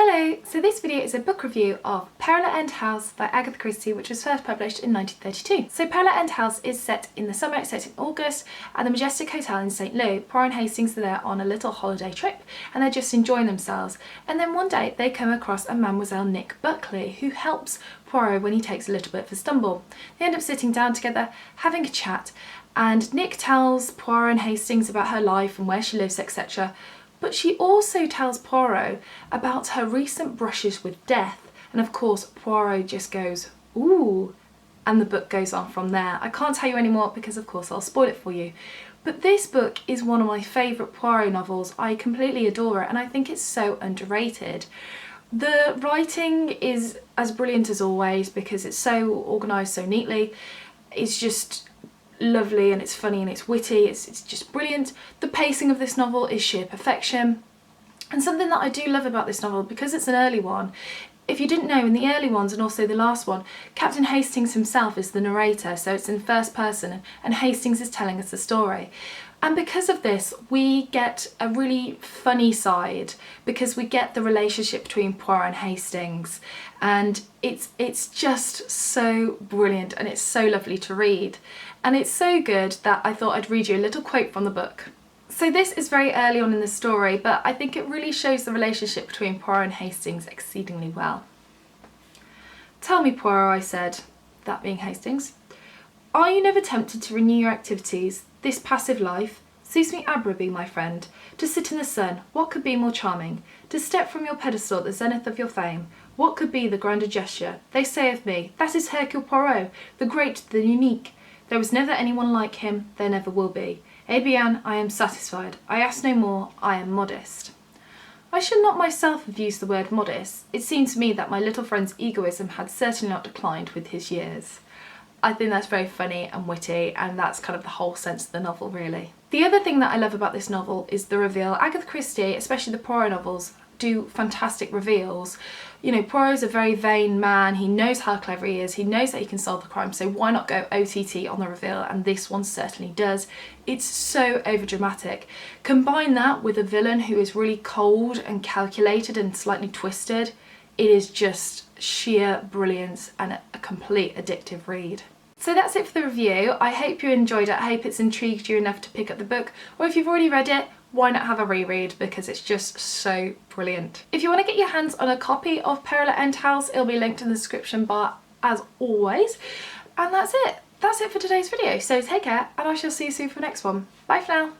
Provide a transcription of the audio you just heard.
Hello! So this video is a book review of Peril at End House by Agatha Christie, which was first published in 1932. So Peril at End House is set in the summer, it's set in August, at the Majestic Hotel in St. Lou. Poirot and Hastings are there on a little holiday trip and they're just enjoying themselves. And then one day they come across a Mademoiselle Nick Buckley who helps Poirot when he takes a little bit of a stumble. They end up sitting down together, having a chat, and Nick tells Poirot and Hastings about her life and where she lives, etc. But she also tells Poirot about her recent brushes with death, and of course Poirot just goes, ooh, and the book goes on from there. I can't tell you anymore because of course I'll spoil it for you. But this book is one of my favourite Poirot novels. I completely adore it and I think it's so underrated. The writing is as brilliant as always because it's so organised so neatly. It's just lovely and it's funny and it's witty, it's just brilliant. The pacing of this novel is sheer perfection. And something that I do love about this novel, because it's an early one, if you didn't know, in the early ones and also the last one, Captain Hastings himself is the narrator, so it's in first person and Hastings is telling us the story. And because of this, we get a really funny side because we get the relationship between Poirot and Hastings, and it's just so brilliant and it's so lovely to read. And it's so good that I thought I'd read you a little quote from the book. So this is very early on in the story, but I think it really shows the relationship between Poirot and Hastings exceedingly well. "Tell me, Poirot," I said, that being Hastings, "are you never tempted to renew your activities? This passive life suits me admirably, my friend. To sit in the sun, what could be more charming? To step from your pedestal at the zenith of your fame, what could be the grander gesture? They say of me, that is Hercule Poirot, the great, the unique. There was never anyone like him, there never will be. Eh bien, I am satisfied. I ask no more, I am modest." I should not myself have used the word modest. It seemed to me that my little friend's egoism had certainly not declined with his years. I think that's very funny and witty, and that's kind of the whole sense of the novel, really. The other thing that I love about this novel is the reveal. Agatha Christie, especially the Poirot novels, do fantastic reveals. You know, Poirot's a very vain man, he knows how clever he is, he knows that he can solve the crime, so why not go OTT on the reveal, and this one certainly does. It's so overdramatic. Combine that with a villain who is really cold and calculated and slightly twisted, it is just sheer brilliance and a complete addictive read. So that's it for the review. I hope you enjoyed it, I hope it's intrigued you enough to pick up the book, or if you've already read it, why not have a reread because it's just so brilliant. If you want to get your hands on a copy of Peril at End House, it'll be linked in the description bar as always. And that's it. That's it for today's video. So take care and I shall see you soon for the next one. Bye for now.